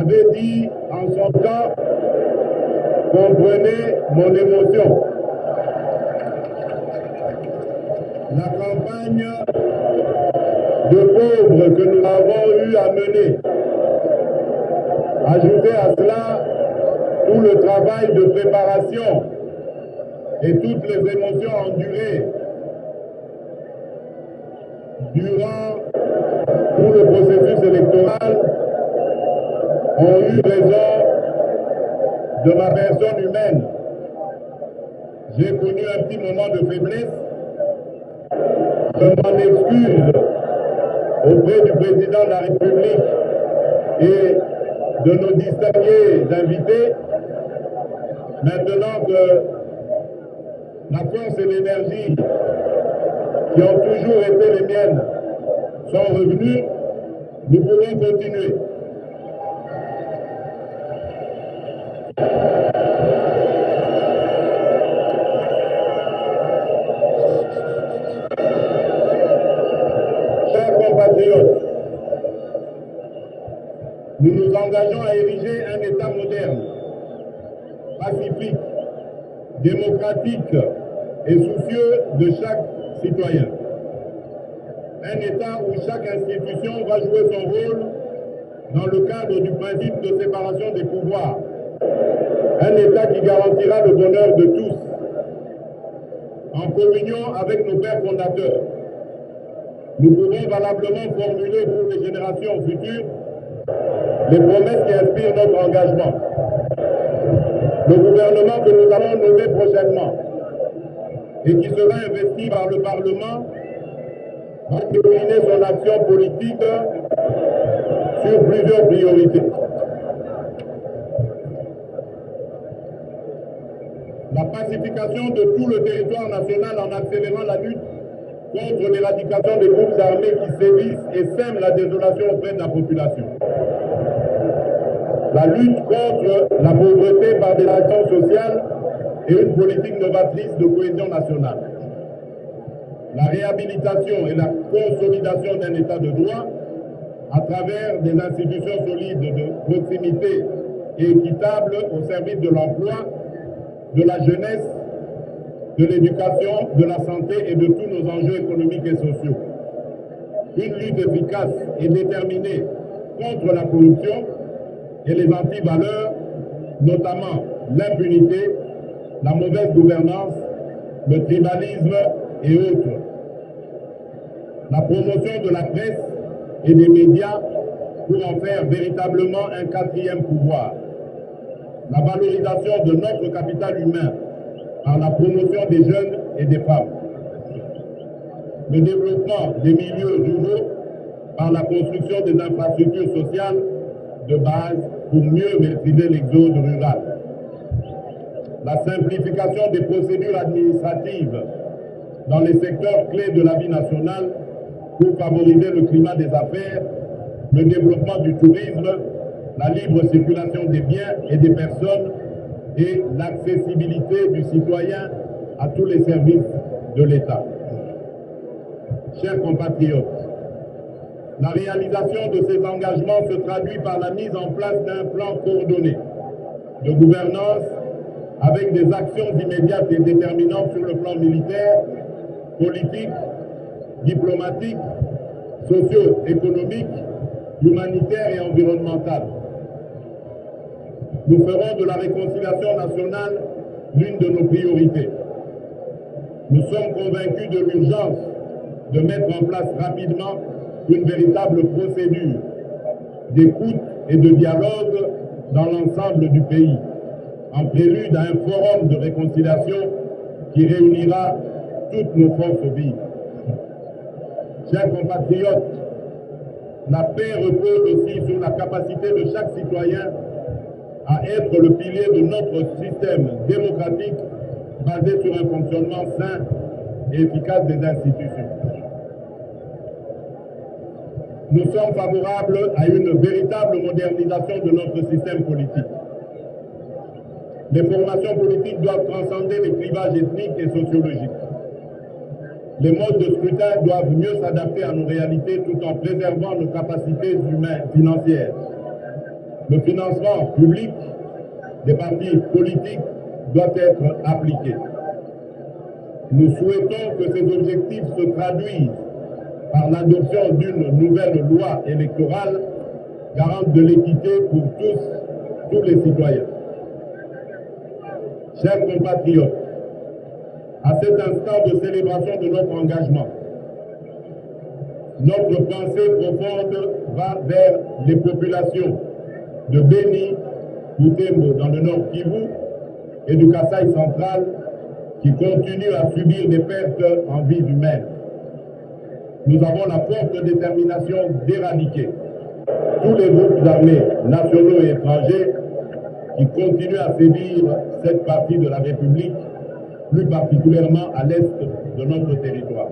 avait dit en son temps, comprenez mon émotion. La campagne de pauvres que nous avons eu à mener, ajoutez à cela tout le travail de préparation et toutes les émotions endurées durant tout le processus électoral ont eu raison de ma personne humaine. J'ai connu un petit moment de faiblesse. Je m'en excuse auprès du président de la République et de nos distingués invités. Maintenant que la force et l'énergie qui ont toujours été les miennes sont revenues, nous pouvons continuer. Chers compatriotes, nous nous engageons à ériger un État moderne, pacifique, démocratique et soucieux de chaque citoyen. Un État où chaque institution va jouer son rôle dans le cadre du principe de séparation des pouvoirs. Un État qui garantira le bonheur de tous, en communion avec nos pères fondateurs. Nous pouvons valablement formuler pour les générations futures les promesses qui inspirent notre engagement. Le gouvernement que nous allons nommer prochainement et qui sera investi par le Parlement va décliner son action politique sur plusieurs priorités. La pacification de tout le territoire national en accélérant la lutte contre l'éradication des groupes armés qui sévissent et sèment la désolation auprès de la population. La lutte contre la pauvreté par des actions sociales et une politique novatrice de cohésion nationale. La réhabilitation et la consolidation d'un État de droit à travers des institutions solides de proximité et équitables au service de l'emploi, de la jeunesse, de l'éducation, de la santé et de tous nos enjeux économiques et sociaux. Une lutte efficace et déterminée contre la corruption et les antivaleurs, notamment l'impunité, la mauvaise gouvernance, le tribalisme et autres. La promotion de la presse et des médias pour en faire véritablement un quatrième pouvoir. La valorisation de notre capital humain par la promotion des jeunes et des femmes. Le développement des milieux ruraux par la construction des infrastructures sociales de base pour mieux maîtriser l'exode rural. La simplification des procédures administratives dans les secteurs clés de la vie nationale pour favoriser le climat des affaires, le développement du tourisme, la libre circulation des biens et des personnes et l'accessibilité du citoyen à tous les services de l'État. Chers compatriotes, la réalisation de ces engagements se traduit par la mise en place d'un plan coordonné de gouvernance avec des actions immédiates et déterminantes sur le plan militaire, politique, diplomatique, socio-économique, humanitaire et environnemental. Nous ferons de la réconciliation nationale l'une de nos priorités. Nous sommes convaincus de l'urgence de mettre en place rapidement une véritable procédure d'écoute et de dialogue dans l'ensemble du pays, en prélude à un forum de réconciliation qui réunira toutes nos forces vives. Chers compatriotes, la paix repose aussi sur la capacité de chaque citoyen à être le pilier de notre système démocratique basé sur un fonctionnement sain et efficace des institutions. Nous sommes favorables à une véritable modernisation de notre système politique. Les formations politiques doivent transcender les clivages ethniques et sociologiques. Les modes de scrutin doivent mieux s'adapter à nos réalités tout en préservant nos capacités humaines financières. Le financement public des partis politiques doit être appliqué. Nous souhaitons que ces objectifs se traduisent par l'adoption d'une nouvelle loi électorale garante de l'équité pour tous les citoyens. Chers compatriotes, à cet instant de célébration de notre engagement, notre pensée profonde va vers les populations de Beni, Butembo dans le nord Kivu et du Kasaï central qui continuent à subir des pertes en vies humaines. Nous avons la forte détermination d'éradiquer tous les groupes armés nationaux et étrangers qui continuent à sévir cette partie de la République, plus particulièrement à l'est de notre territoire.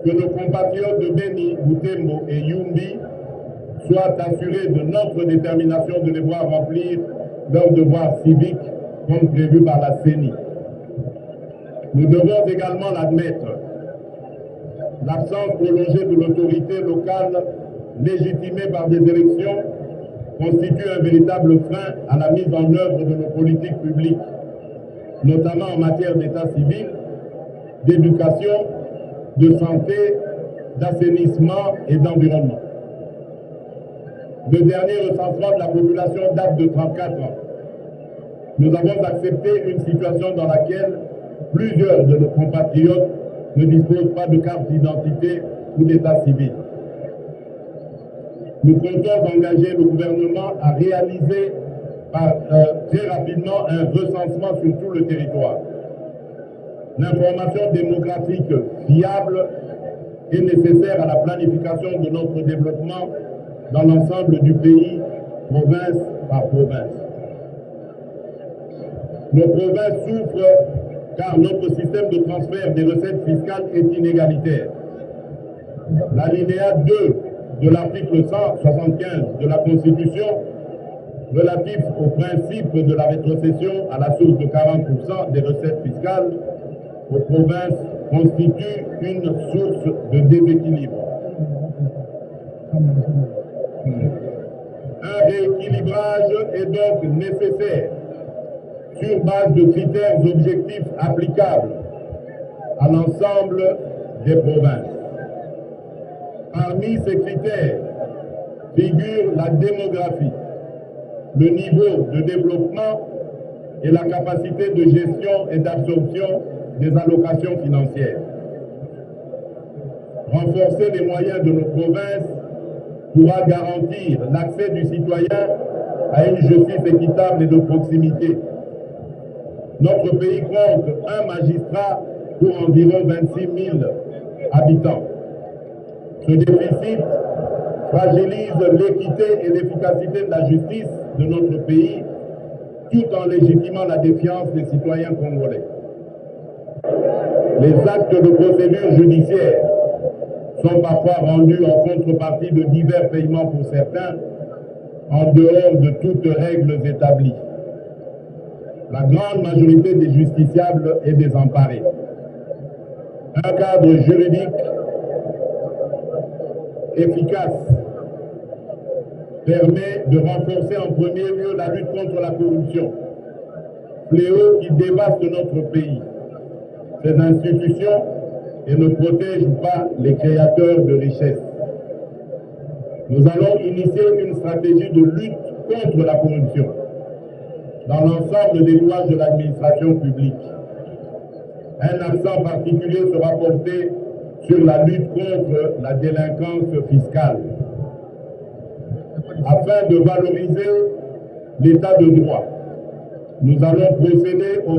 Que nos compatriotes de Beni, Butembo et Yumbi soient assurés de notre détermination de les voir remplir leurs devoirs civiques comme prévu par la CENI. Nous devons également l'admettre. L'absence prolongée de l'autorité locale légitimée par des élections constitue un véritable frein à la mise en œuvre de nos politiques publiques, notamment en matière d'état civil, d'éducation, de santé, d'assainissement et d'environnement. Le dernier recensement de la population date de 34 ans. Nous avons accepté une situation dans laquelle plusieurs de nos compatriotes ne disposent pas de carte d'identité ou d'état civil. Nous comptons engager le gouvernement à réaliser très rapidement un recensement sur tout le territoire. L'information démographique fiable est nécessaire à la planification de notre développement dans l'ensemble du pays, province par province. Nos provinces souffrent car notre système de transfert des recettes fiscales est inégalitaire. L'alinéa 2 de l'article 175 de la Constitution, relatif au principe de la rétrocession à la source de 40% des recettes fiscales aux provinces, constitue une source de déséquilibre. Un rééquilibrage est donc nécessaire sur base de critères objectifs applicables à l'ensemble des provinces. Parmi ces critères figurent la démographie, le niveau de développement et la capacité de gestion et d'absorption des allocations financières. Renforcer les moyens de nos provinces pourra garantir l'accès du citoyen à une justice équitable et de proximité. Notre pays compte un magistrat pour environ 26 000 habitants. Ce déficit fragilise l'équité et l'efficacité de la justice de notre pays, tout en légitimant la défiance des citoyens congolais. Les actes de procédure judiciaire sont parfois rendus en contrepartie de divers paiements pour certains, en dehors de toutes règles établies. La grande majorité des justiciables est désemparée. Un cadre juridique efficace permet de renforcer en premier lieu la lutte contre la corruption, fléau qui dévaste notre pays. Ces institutions et ne protègent pas les créateurs de richesses. Nous allons initier une stratégie de lutte contre la corruption dans l'ensemble des rouages de l'administration publique. Un accent particulier sera porté sur la lutte contre la délinquance fiscale, afin de valoriser l'état de droit. Nous allons procéder au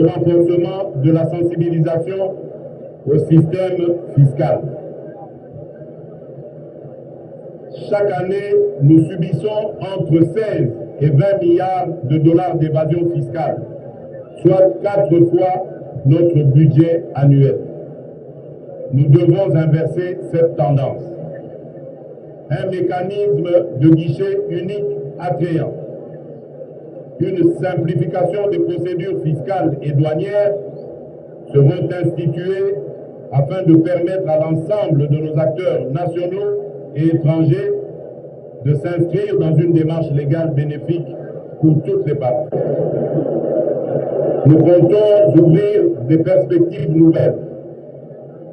renforcement de la sensibilisation au système fiscal. Chaque année, nous subissons entre 16 et 20 milliards de dollars d'évasion fiscale, soit 4 fois notre budget annuel. Nous devons inverser cette tendance. Un mécanisme de guichet unique attrayant, une simplification des procédures fiscales et douanières seront instituées afin de permettre à l'ensemble de nos acteurs nationaux et étrangers de s'inscrire dans une démarche légale bénéfique pour toutes les parties. Nous comptons ouvrir des perspectives nouvelles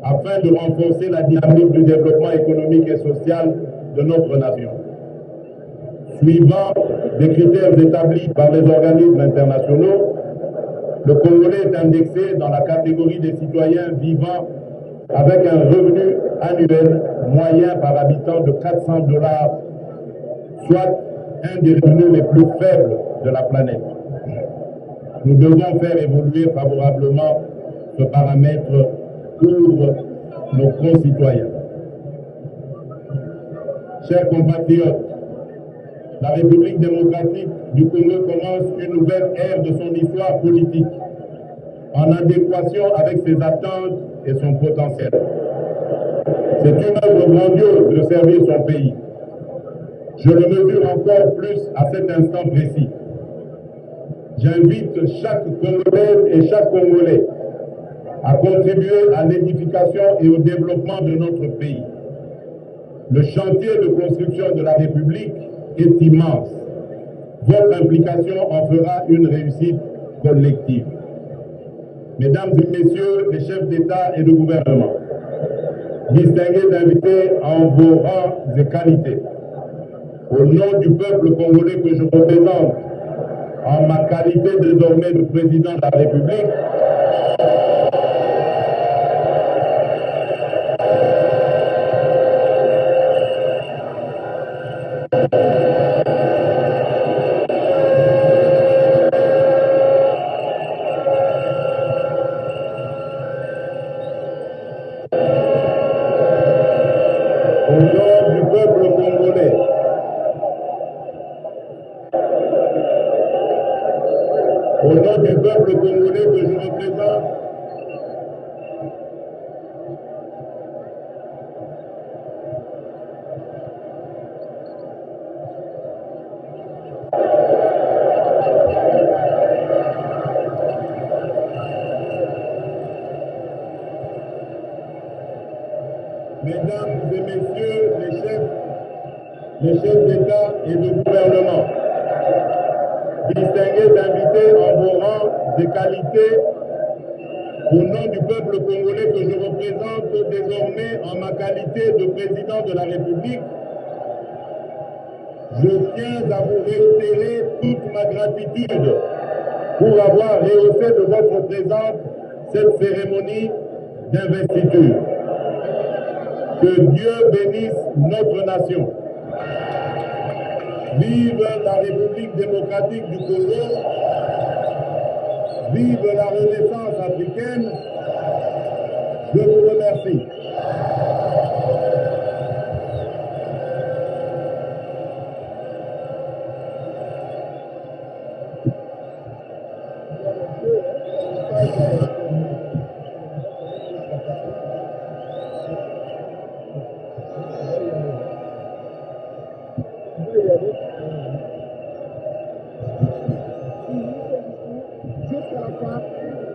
afin de renforcer la dynamique du développement économique et social de notre nation. Suivant des critères établis par les organismes internationaux, le Congolais est indexé dans la catégorie des citoyens vivant avec un revenu annuel moyen par habitant de 400 $, soit un des revenus les plus faibles de la planète. Nous devons faire évoluer favorablement ce paramètre pour nos concitoyens. Chers compatriotes, la République démocratique du Congo commence une nouvelle ère de son histoire politique, en adéquation avec ses attentes et son potentiel. C'est une œuvre grandiose de servir son pays. Je le mesure encore plus à cet instant précis. J'invite chaque Congolaise et chaque Congolais à contribuer à l'édification et au développement de notre pays. Le chantier de construction de la République est immense. Votre implication en fera une réussite collective. Mesdames et messieurs les chefs d'État et de gouvernement, distingués invités en vos rangs et qualités, au nom du peuple congolais que je représente, en ma qualité désormais de président de la République, au nom du peuple congolais, au nom du peuple congolais que je représente, mesdames et messieurs les chefs d'État et de gouvernement, distingués invités en vos rangs et qualités, au nom du peuple congolais que je représente désormais en ma qualité de président de la République, je tiens à vous réitérer toute ma gratitude pour avoir rehaussé de votre présence cette cérémonie d'investiture. Que Dieu bénisse notre nation. Vive la République démocratique du Congo. Vive la Renaissance africaine. Je vous remercie.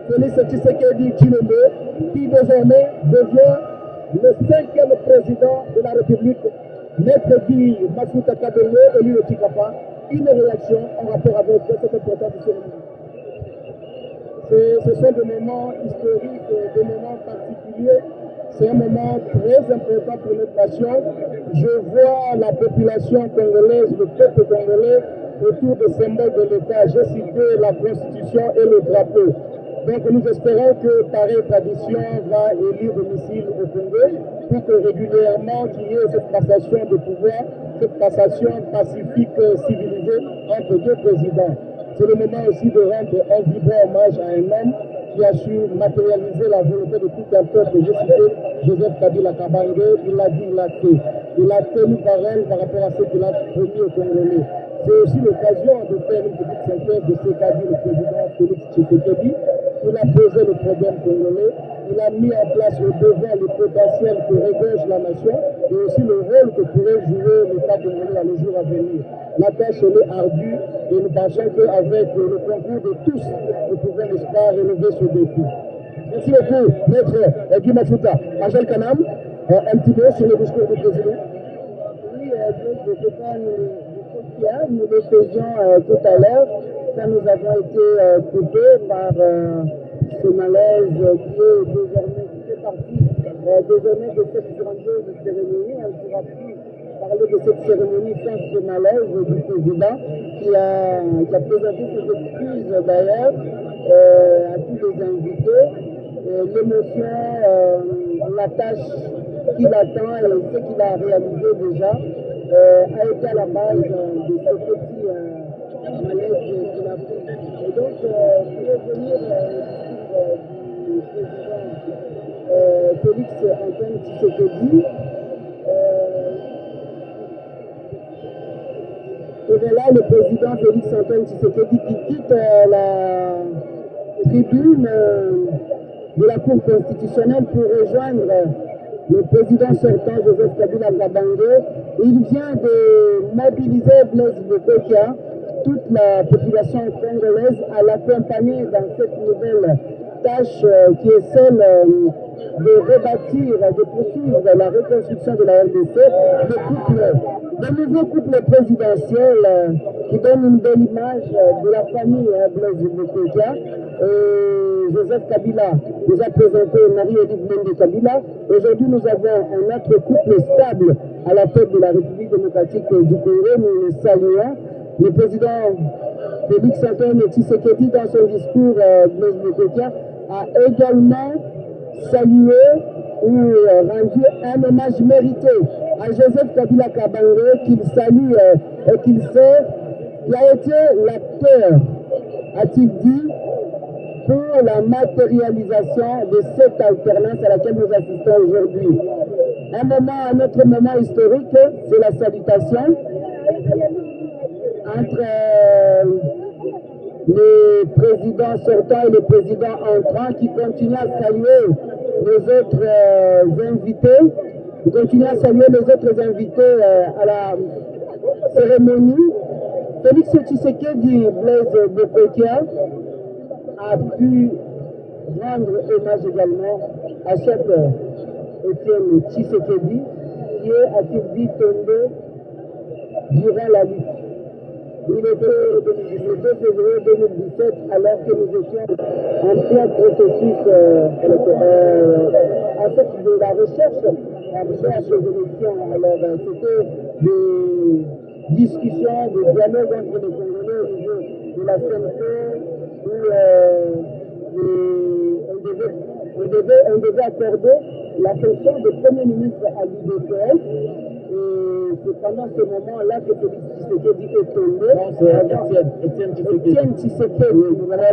Félix Tshisekedi Tshilombo, qui désormais devient le 5e président de la République, Maître Guy Mafuta Kabelo, élu au Tshikapa, une réaction en rapport avec cette importante cérémonie. Ce sont des moments historiques, des moments particuliers. C'est un moment très important pour notre nation. Je vois la population congolaise, le peuple congolais, autour des symboles de l'État. J'ai cité la Constitution et le drapeau. Donc nous espérons que pareille tradition va élire domicile au Congo pour que régulièrement qu'il y ait cette passation de pouvoir, cette passation pacifique, civilisée entre deux présidents. C'est le moment aussi de rendre un vibrant hommage à un homme qui a su matérialiser la volonté de tout un peuple. J'ai cité Joseph Kabila Kabange, il l'a dit, il l'a fait. Il a tenu parole par rapport à ce qu'il a promis aux Congolais. C'est aussi l'occasion de faire une petite synthèse de ce qu'a dit le président Félix Tshisekedi. Il a posé le problème congolais, il a mis en place au devant le potentiel que regorge la nation et aussi le rôle que pourrait jouer l'État congolais dans les jours à venir. La tâche est ardue et nous pensons qu'avec le concours de tous, nous pouvons, n'est-ce pas, relever ce défi. Merci beaucoup, Maître Guy Mafuta. Angèle Kanam, un petit peu sur le discours du président. Oui, je ne sais pas, nous le faisions tout à l'heure, quand nous avons été coupés par ce malaise qui est désormais, qui fait partie désormais de cette grandiose cérémonie. On ne pourra plus parler de cette cérémonie sans ce malaise du président qui a présenté ses excuses d'ailleurs à tous les invités. L'émotion, la tâche qu'il attend et ce qu'il a réalisé déjà a été à la base de ce petit malaise qu'il a fait. Et donc, pour revenir au discours du président Félix Antoine Tshisekedi, et voilà le président Félix Antoine Tshisekedi qui quitte la tribune de la Cour constitutionnelle pour rejoindre le président sortant Joseph Kabila Kabange. Il vient de mobiliser Blaise Bokokia, toute la population congolaise, à l'accompagner dans cette nouvelle tâche qui est celle de rebâtir, de poursuivre la reconstruction de la RDC, le nouveau couple présidentiel qui donne une belle image de la famille Blaise Bokokia. Joseph Kabila nous a présenté Marie-Édith Mende Kabila. Aujourd'hui, nous avons un autre couple stable à la tête de la République démocratique du Congo. Nous le saluons. Le président Félix Antoine Tshisekedi, dans son discours, Blaise Bokokia, a également salué ou rendu un hommage mérité à Joseph Kabila Kabange, qu'il salue et qu'il sert, qui a été l'acteur, a-t-il dit, pour la matérialisation de cette alternance à laquelle nous assistons aujourd'hui. Un autre moment historique, c'est la salutation entre les présidents sortants et les présidents entrants qui continuent à saluer les autres invités, qui continuent à saluer les autres invités à la cérémonie. Félix Tshisekedi Blaise Bokokia a pu rendre hommage également à chef Étienne Tshisekedi qui est, a-t-il dit, tombé durant la lutte. Il était le 2 février 2017 alors que nous étions en plein processus de la recherche des élections. Alors c'était des discussions, des dialogues entre les Congolais au niveau de la CNP où on devait accorder la fonction de Premier ministre à l'UDPS. Et c'est pendant ce moment-là que Félix Tshisekedi est tombé. Non, c'est Étienne Tshisekedi. Voilà.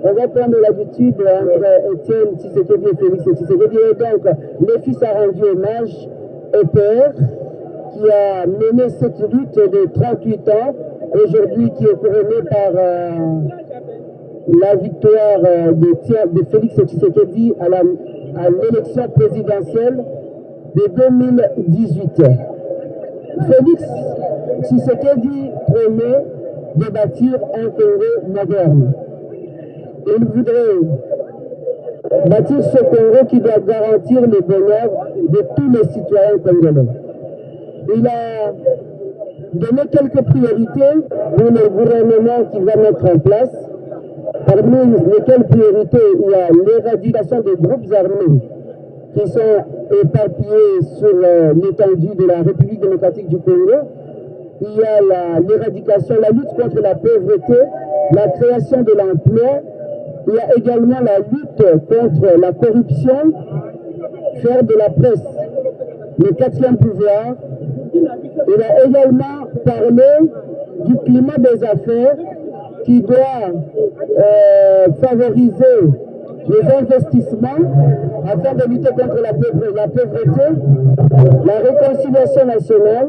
On va prendre l'habitude entre Étienne Tshisekedi et Félix Tshisekedi. Et donc, le fils a rendu hommage au père qui a mené cette lutte de 38 ans, aujourd'hui qui est couronnée par la victoire de Félix Tshisekedi à l'élection présidentielle de 2018. Félix Tshisekedi promet de bâtir un Congo moderne. Il voudrait bâtir ce Congo qui doit garantir le bonheur de tous les citoyens congolais. Il a donné quelques priorités pour le gouvernement qu'il va mettre en place. Parmi lesquelles priorités, il y a l'éradication des groupes armés qui sont éparpillés sur l'étendue de la République démocratique du Congo. Il y a l'éradication, la lutte contre la pauvreté, la création de l'emploi, Il y a également la lutte contre la corruption, faire de la presse le quatrième pouvoir. Il a également parlé du climat des affaires qui doit favoriser les investissements afin de lutter contre la pauvreté, la réconciliation nationale.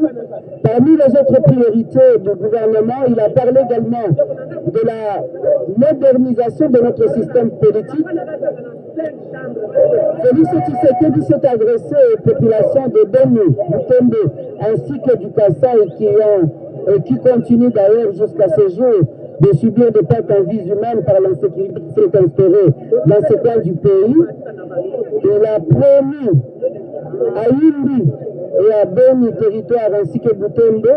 Parmi les autres priorités du gouvernement, il a parlé également de la modernisation de notre système politique. Félix Tshisekedi s'est adressé aux populations de Beni, du Tembe, ainsi que du Kasaï qui continuent d'ailleurs jusqu'à ce jour de subir des pertes en vies humaines par l'insécurité qui s'est instaurée dans ce coin du pays. Il a promis à Yumbi et à Beni territoire ainsi que Butembo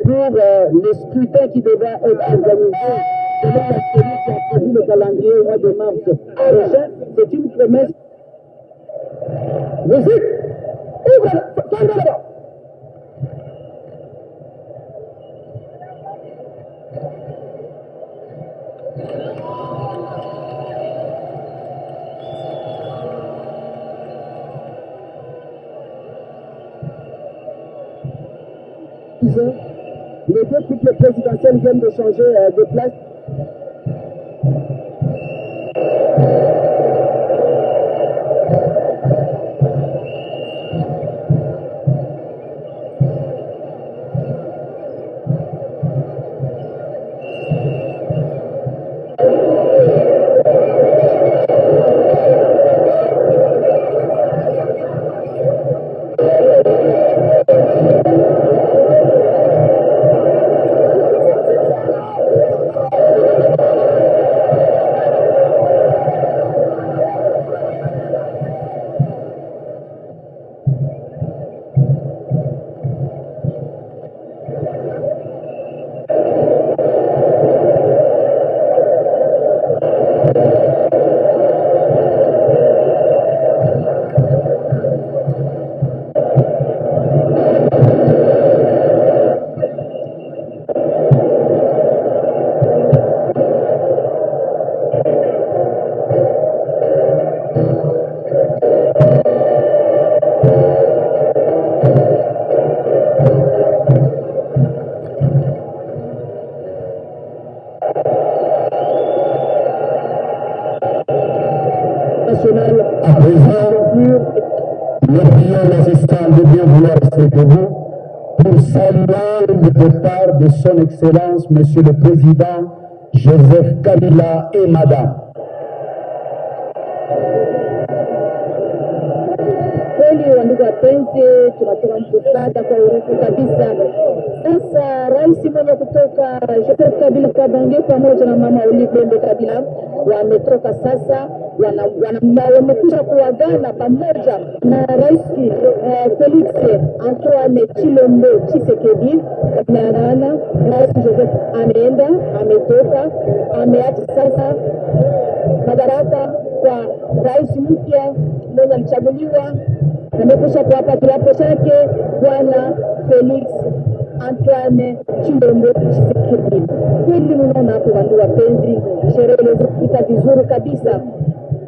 pour le scrutin qui devra être organisé selon la série qui a prévu le calendrier au mois de mars prochain. C'est une promesse. Musique! Ouvre! Les deux couples présidentiels viennent de changer de place. À présent, nous prions l'assistant de bien vouloir rester debout pour saluer le départ de son Excellence, Monsieur le Président Joseph Kabila et Madame. Kweli wandugu wapenzi, tunatoka mkutano kwa urefu kabisa. Sasa rais mwenye kutoka Joseph Kabila Kabange pamoja na mama Olivembe Kabila wametoka sasa, wamekuja kuagana pamoja na rais Felix Antoine Tshilombo Tshisekedi. Wameagana, rais Joseph ameenda, ametoka, ameacha sasa madaraka kwa rais mpya mwenye alichaguliwa. Amekusha kuwapa kiapo chake Bwana Felix Antoine Tshilombo Tshisekedi. Kweli mnaona hapo wandu wapenzi, sherehe ilizopita vizuri kabisa.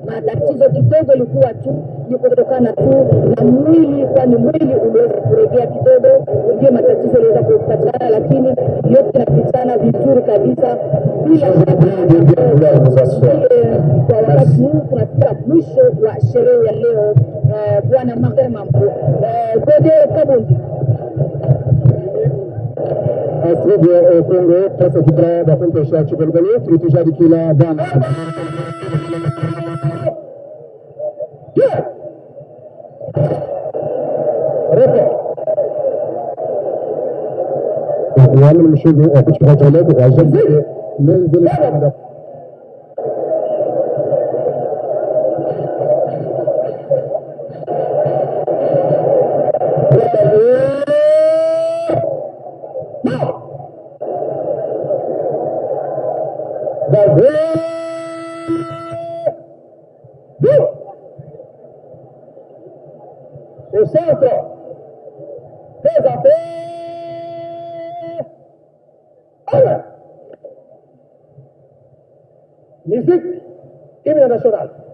Matatizo kidogo ilikuwa tu ni kutokana tu na mwili, kwani mwili uliweza kuregea kidogo, ndio matatizo yaliweza kupatikana, lakini yote yanapitana vizuri kabisa. Bila kwa wakati huu tunafika mwisho wa sherehe ya leo. Bwana Mambo Gode Kabundi Astrid au Congo, pesa kibra bakumpesha chibelbele, tulitujadi kila bana. وعلى المشهور وكنت في هجلات وعجل ننزل الشهادة au centre présenté musique Hymne national.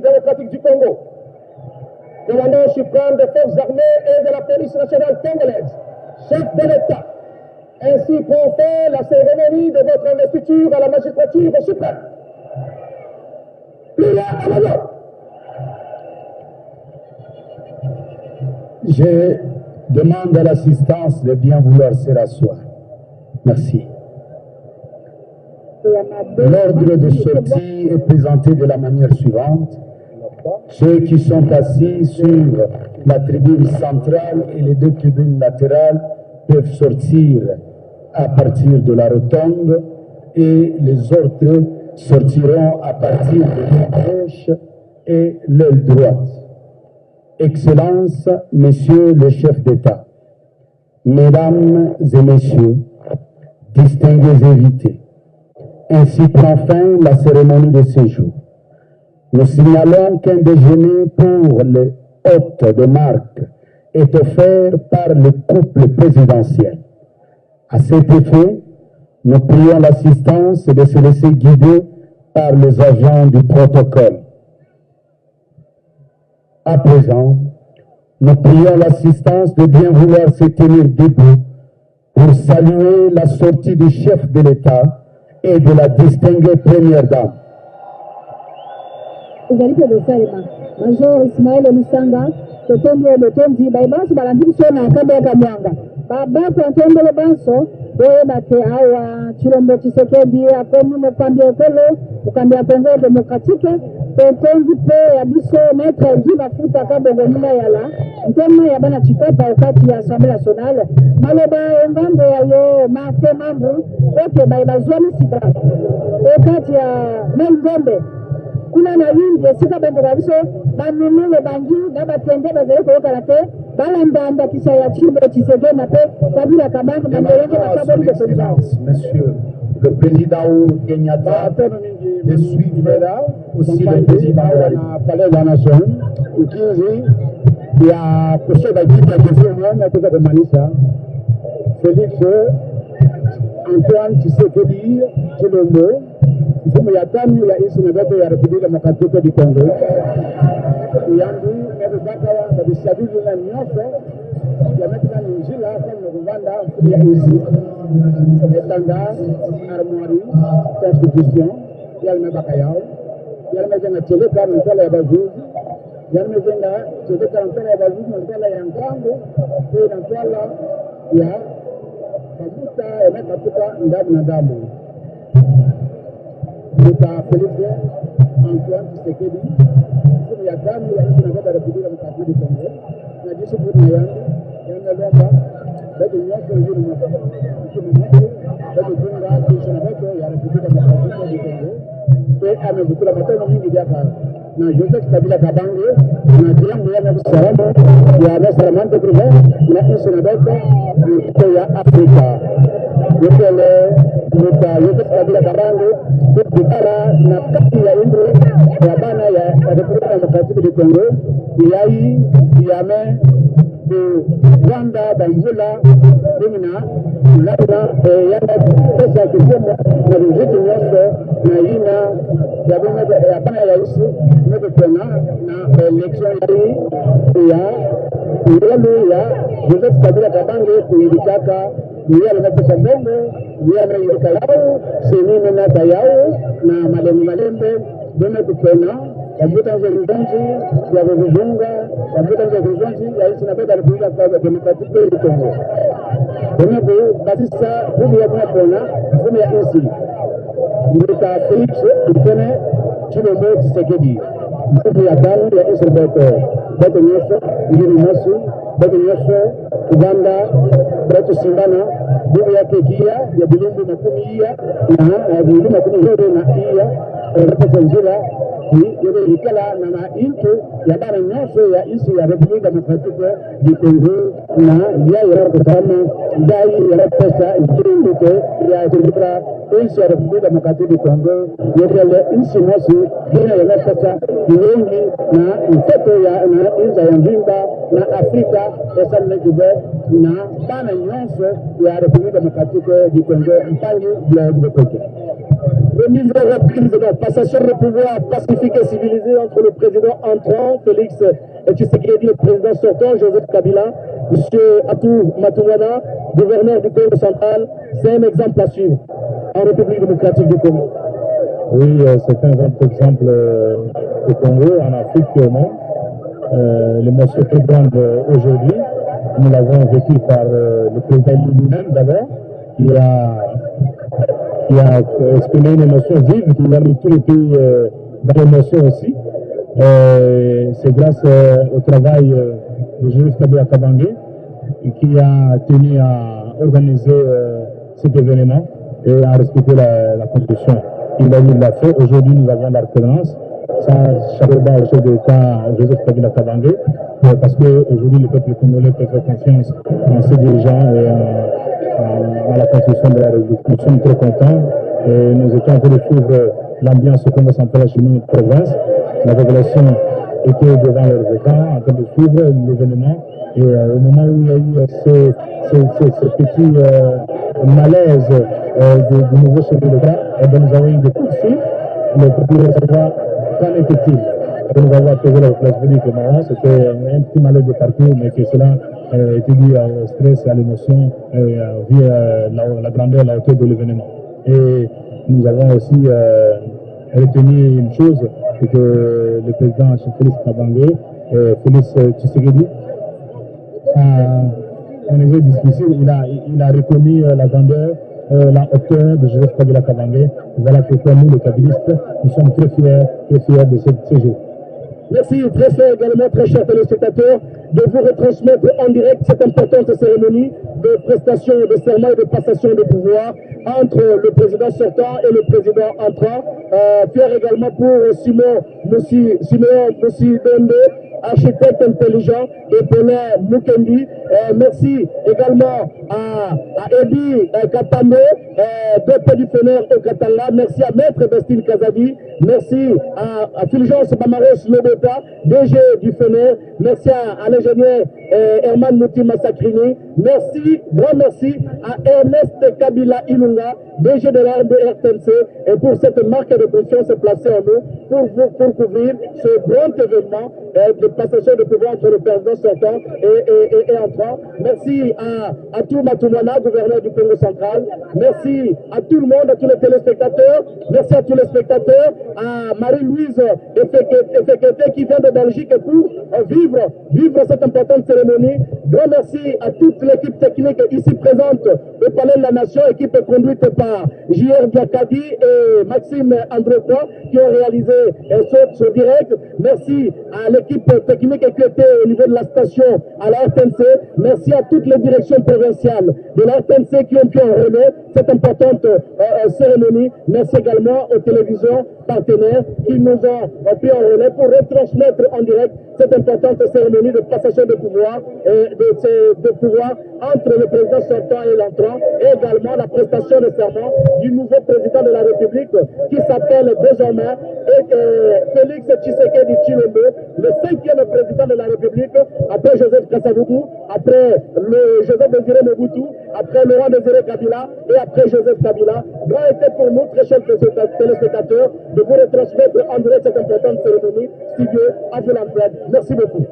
démocratique du Congo, commandant suprême des forces armées et de la police nationale congolaise, chef de l'État, ainsi prend fin la cérémonie de votre investiture à la magistrature suprême. Prière à l'honneur. Je demande à l'assistance de bien vouloir se rasseoir. Merci. L'ordre de sortie est présenté de la manière suivante. Ceux qui sont assis sur la tribune centrale et les deux tribunes latérales peuvent sortir à partir de la rotonde et les autres sortiront à partir de l'aile gauche et l'aile droite. Excellences, Messieurs les chefs d'État, Mesdames et Messieurs, distingués invités, ainsi prend fin la cérémonie de séjour. Nous signalons qu'un déjeuner pour les hôtes de marque est offert par le couple présidentiel. À cet effet, nous prions l'assistance de se laisser guider par les agents du protocole. À présent, nous prions l'assistance de bien vouloir se tenir debout pour saluer la sortie du chef de l'État et de la distinguée première dame. Uzalike Dosalema, Major Ismaël Lusanga, Totondi Obotondi, Baibanso Balandiso na Kambe Kamwanga. Babako Antondo Banso, Boye Bate Awa, Chilombo Tshisekedi, Akomu Mokambia Ekolo, Mokambia Kongo Demokratike, Totondi Pe Abiso, Maître Guy Mafuta Kabongo Nina Yala, Ntema Yabana Chikapa wakati ya Assemblée Nationale, Maloba Engambo Yayo, Mafe Mambu, Oke Baibazwani Sibra, wakati ya Mengombe, kuna na wingi sika bende kabiso banunule bangi na batende bazele ko karate balanda kisha ya chimbo Tshisekedi na pe kabila kabanga mandelenge na kaboni de soldat. Monsieur le président Kenyatta de suivre aussi le président na palais de la nation ukinzi ya kushoda kipa kizungu na kuza kumanisha Félix Antoine Tshisekedi Tshilombo mfumo ya tano ya isi nabeto ya Republika Demokratike du Congo yandu nebebaka wa bisabili na nyoso ya metika njila kama Rwanda ya isi etanga armoire constitution ya mebaka yao ya mezenga cheleka mtala ya bazuzi ya mezenga cheleka mtala ya bazuzi mtala ya ngango na mtala ya kamuta ya mekatuka ndamu na damu. L'État Félix Antoine Tshisekedi, il y a dames qui ont été république démocratique du Congo, il y a des choses qui ont été lomba, il y a des gens qui ont été na Joseph Kabila Kabange na kila mmoja kusalamu ya Nasramante Privé na Senadeta ya Afrika. Yokele Muta Joseph Kabila Kabange kutokana na kati ya Indre ya bana ya Republika Demokratiki du Congo yai yame Rwanda Bangula Dimina labda yana pesa kisomo na vijiji nyoso na ina ya bana ya isi mekutana na election ya ndelu ya Joseph Kabila Kabange kuibitaka niya lemepesa mbongo niya mreilika yao senime na tayao na malembe bemekutana Kabuta nzuri ya kuzunga, kabuta nzuri ya isi na peta Republika Demokratiki du Congo. Kwa basisa hubu ya kuna hubu ya isi. Mwita Felix Antoine Tshilombo Tshisekedi. Hubu ya tano ya isi beto nyoso, ngini mosu, beto nyoso, Uganda, beto Simbana, hubu ya kekia, ya bilumbu makumi iya, na bilumbu makumi yote na iya, repesa njira, yele ikala na maintu ya bara nyoso ya isi ya Republika Demokratike du Congo na ya kutama dai ya pesa ndinduke ya Republika isi ya Republika Demokratike du Congo yele isi mosi kina ya pesa nyingi na mtoto ya na inza ya mbimba na Afrika pesa ngibe na bana nyoso ya Republika Demokratike du Congo mpangi ya Republika. Remise reprise de passation de pouvoir pacifique et civilisée entre le président entrant, Félix Tshisekedi, et le président sortant, Joseph Kabila. Monsieur Atou Matouana, gouverneur du Congo central, c'est un exemple à suivre en République démocratique du Congo. Oui, c'est un grand exemple au Congo, en Afrique et au monde. L'émotion est grande aujourd'hui. Nous l'avons vécu par le président lui-même d'abord, qui a exprimé une émotion vive, qui a mis tous les pays dans l'émotion aussi. C'est grâce au travail de Joseph Kabila Kabange qui a tenu à organiser cet événement et à respecter la Constitution. Il l'a fait. Aujourd'hui, nous avons l'alternance sans chapeau bas au chef de l'État Joseph Kabila Kabange, parce qu'aujourd'hui le peuple congolais peut faire confiance en ses dirigeants et à la construction de la République. Nous sommes très contents et nous étions en train de suivre l'ambiance au Congo central chez notre province. La population était devant leurs écrans en train de suivre l'événement et au moment où il y a eu ce petit malaise du nouveau chef de l'État, nous avons eu des coups de fil. Le procureur de savoir qu'en était-il. Nous avons apposé la place publique au moment, c'était un petit malaise de parcours, mais que cela était dû au stress, à l'émotion, vu la grandeur, la hauteur de l'événement. Et nous avons aussi retenu une chose, c'est que le président Félix Kabange, Félix Tshisekedi, un exercice difficile, il a reconnu la grandeur, la hauteur de Joseph Kabila Kabange. Voilà pourquoi nous, les kabilistes, nous sommes très fiers de ce jour. Merci, très fier également, très chers téléspectateurs, de vous retransmettre en direct cette importante cérémonie de prestation de serment et de passation de pouvoir entre le président sortant et le président entrant. Fier également pour Simon Moussi Bende, architecte intelligent, et Paulin Mukendi. Merci également à Ebi Katambo, docteur du Fener au Katanga. Merci à Maître Bastille Kazadi. Merci à Fulgence Bamaros Lobota, DG du Fener. Merci à l'ingénieur Herman Mouti Massakrini. Merci, grand merci à Ernest Kabila Ilunga, DG de la RTNC, et pour cette marque de confiance placée en nous pour couvrir ce grand événement de passation de pouvoir entre le président sortant et entrant. Merci à tout Matoumana, gouverneur du Congo central. Merci à tout le monde, à tous les téléspectateurs. Merci à tous les spectateurs, à Marie-Louise Efekete qui vient de Belgique pour vivre cette importante cérémonie. Grand merci à toute l'équipe technique ici présente au Palais de la Nation, équipe conduite par J.R. Diakadi et Maxime Andrefoy qui ont réalisé ce direct. Merci à l'équipe technique qui était au niveau de la station à la RTNC. Merci à toutes les directions provinciales de la RTNC qui ont pu enrôler cette importante cérémonie. Merci également aux télévisions partenaires qui nous ont pu enrôler pour retransmettre en direct cette importante cérémonie de passation de pouvoir entre le président sortant et l'entrant, et également la prestation de serment du nouveau président de la République qui s'appelle désormais Félix Tshisekedi Tshilombo, le 5e président de la République, après Joseph Kasavubu, après le Joseph Désiré Mobutu, après Laurent Désiré Kabila et après Joseph Kabila. Grand été pour nous, très chers téléspectateurs, de vous retransmettre en direct cette importante cérémonie. Studio à Merci beaucoup.